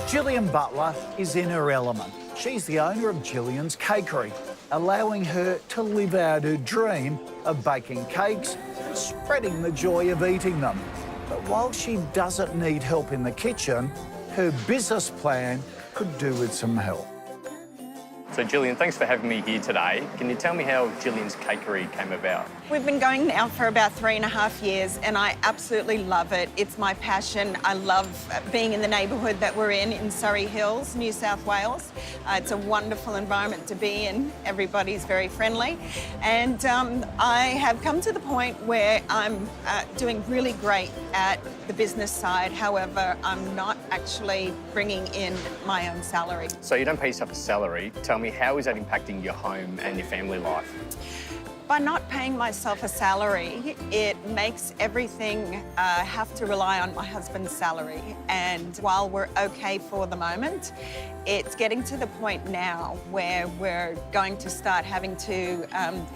Jillian Butler is in her element. She's the owner of Jillian's Cakery, allowing her to live out her dream of baking cakes and spreading the joy of eating them. But while she doesn't need help in the kitchen, her business plan could do with some help. So Jillian, thanks for having me here today. Can you tell me how Jillian's Cakery came about? We've been going now for about 3.5 years and I absolutely love it. It's my passion. I love being in the neighbourhood that we're in Surrey Hills, New South Wales. It's a wonderful environment to be in. Everybody's very friendly. And I have come to the point where I'm doing really great at the business side. However, I'm not actually bringing in my own salary. So you don't pay yourself a salary. Tell me, how is that impacting your home and your family life? By not paying myself a salary, it makes everything have to rely on my husband's salary. And while we're okay for the moment, it's getting to the point now where we're going to start having to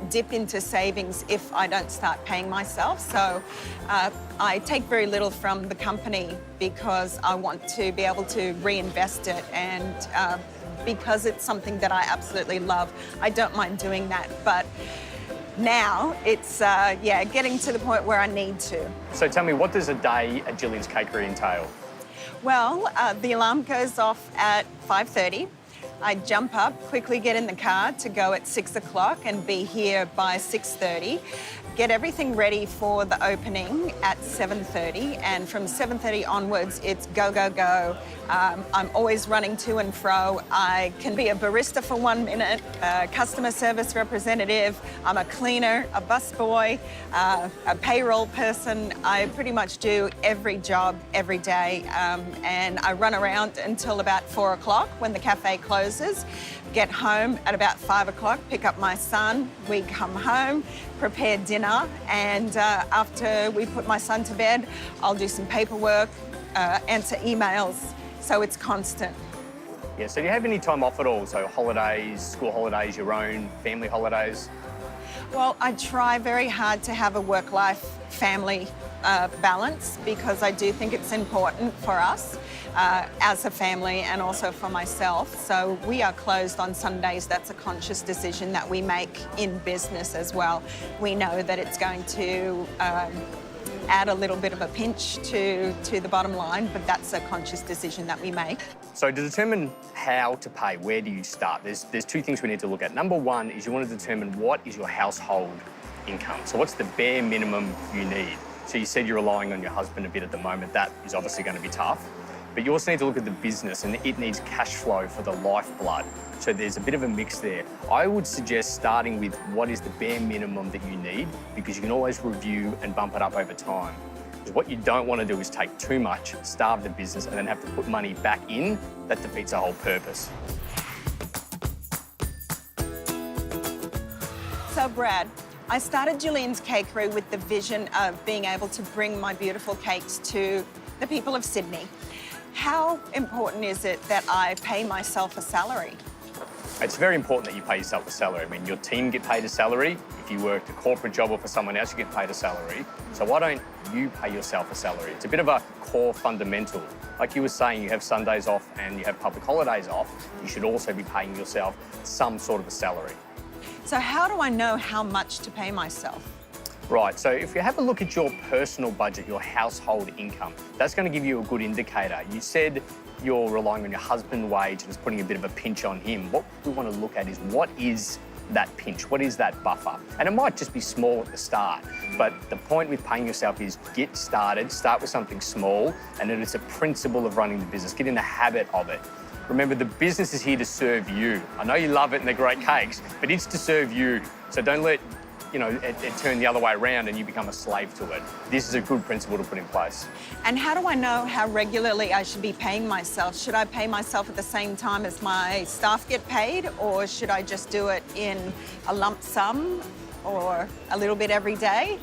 dip into savings if I don't start paying myself. So I take very little from the company because I want to be able to reinvest it, and because it's something that I absolutely love, I don't mind doing that. But now it's, getting to the point where I need to. So tell me, what does a day at Jillian's Cakery entail? Well, the alarm goes off at 5:30. I jump up, quickly get in the car to go at 6 o'clock and be here by 6:30. Get everything ready for the opening at 7:30, and from 7:30 onwards, it's go, go, go. I'm always running to and fro. I can be a barista for 1 minute, a customer service representative, I'm a cleaner, a busboy, a payroll person. I pretty much do every job every day, and I run around until about 4 o'clock when the cafe closes. Get home at about 5 o'clock, pick up my son, we come home, prepare dinner, and after we put my son to bed, I'll do some paperwork, answer emails, so it's constant. Yeah, so do you have any time off at all? So holidays, school holidays, your own family holidays? Well, I try very hard to have a work-life family balance, because I do think it's important for us as a family and also for myself. So we are closed on Sundays. That's a conscious decision that we make in business as well. We know that it's going to add a little bit of a pinch to the bottom line, but that's a conscious decision that we make. So to determine how to pay, where do you start? There's two things we need to look at. Number one is you want to determine what is your household income. So what's the bare minimum you need? So you said you're relying on your husband a bit at the moment. That is obviously going to be tough. But you also need to look at the business, and it needs cash flow for the lifeblood. So there's a bit of a mix there. I would suggest starting with what is the bare minimum that you need, because you can always review and bump it up over time. Because what you don't want to do is take too much, starve the business, and then have to put money back in. That defeats the whole purpose. So Brad, I started Jillian's Cakery with the vision of being able to bring my beautiful cakes to the people of Sydney. How important is it that I pay myself a salary? It's very important that you pay yourself a salary. I mean, your team get paid a salary. If you work a corporate job or for someone else, you get paid a salary. So why don't you pay yourself a salary? It's a bit of a core fundamental. Like you were saying, you have Sundays off and you have public holidays off. You should also be paying yourself some sort of a salary. So how do I know how much to pay myself? Right, so if you have a look at your personal budget, your household income, that's going to give you a good indicator. You said you're relying on your husband's wage and it's putting a bit of a pinch on him. What we want to look at is what is that pinch? What is that buffer? And it might just be small at the start, but the point with paying yourself is get started, start with something small, and then it's a principle of running the business. Get in the habit of it. Remember, the business is here to serve you. I know you love it and they're great cakes, but it's to serve you. So don't let it turn the other way around and you become a slave to it. This is a good principle to put in place. And how do I know how regularly I should be paying myself? Should I pay myself at the same time as my staff get paid, or should I just do it in a lump sum or a little bit every day?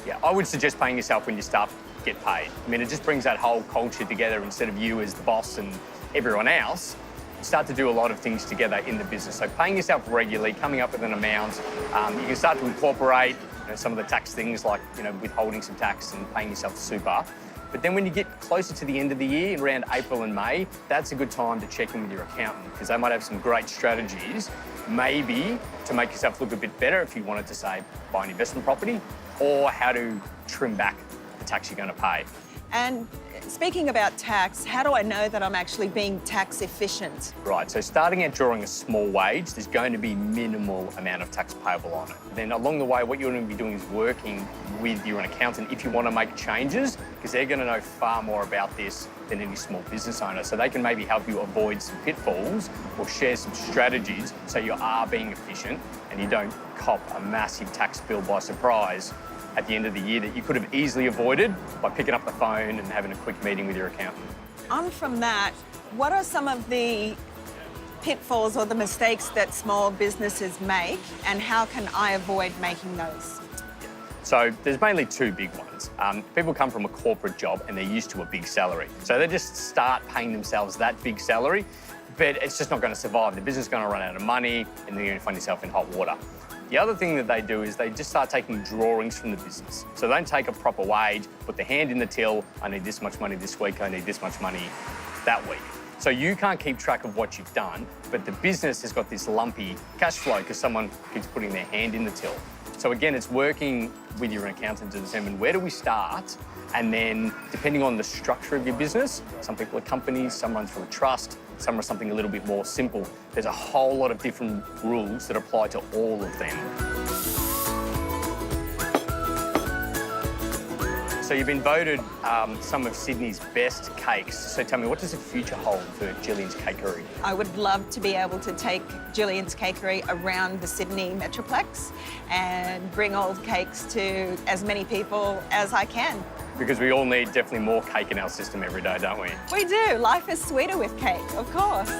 Yeah, I would suggest paying yourself when your staff get paid. I mean, it just brings that whole culture together. Instead of you as the boss and everyone else, start to do a lot of things together in the business. So paying yourself regularly, coming up with an amount, you can start to incorporate some of the tax things like withholding some tax and paying yourself super. But then when you get closer to the end of the year, around April and May, that's a good time to check in with your accountant because they might have some great strategies, maybe to make yourself look a bit better if you wanted to, say, buy an investment property, or how to trim back the tax you're going to pay. And speaking about tax, how do I know that I'm actually being tax efficient? Right, so starting out drawing a small wage, there's going to be minimal amount of tax payable on it. Then along the way, what you're going to be doing is working with your accountant if you want to make changes, because they're going to know far more about this than any small business owner. So they can maybe help you avoid some pitfalls or share some strategies so you are being efficient and you don't cop a massive tax bill by surprise at the end of the year that you could have easily avoided by picking up the phone and having a quick meeting with your accountant. On from that, what are some of the pitfalls or the mistakes that small businesses make, and how can I avoid making those? So there's mainly two big ones. People come from a corporate job and they're used to a big salary. So they just start paying themselves that big salary, but it's just not going to survive. The business is going to run out of money and then you're going to find yourself in hot water. The other thing that they do is they just start taking drawings from the business. So they don't take a proper wage, put their hand in the till, I need this much money this week, I need this much money that week. So you can't keep track of what you've done, but the business has got this lumpy cash flow because someone keeps putting their hand in the till. So again, it's working with your accountant to determine where do we start, and then depending on the structure of your business, some people are companies, some run through a trust, some are something a little bit more simple. There's a whole lot of different rules that apply to all of them. So you've been voted some of Sydney's best cakes. So tell me, what does the future hold for Jillian's Cakery? I would love to be able to take Jillian's Cakery around the Sydney Metroplex and bring all the cakes to as many people as I can. Because we all need definitely more cake in our system every day, don't we? We do. Life is sweeter with cake, of course.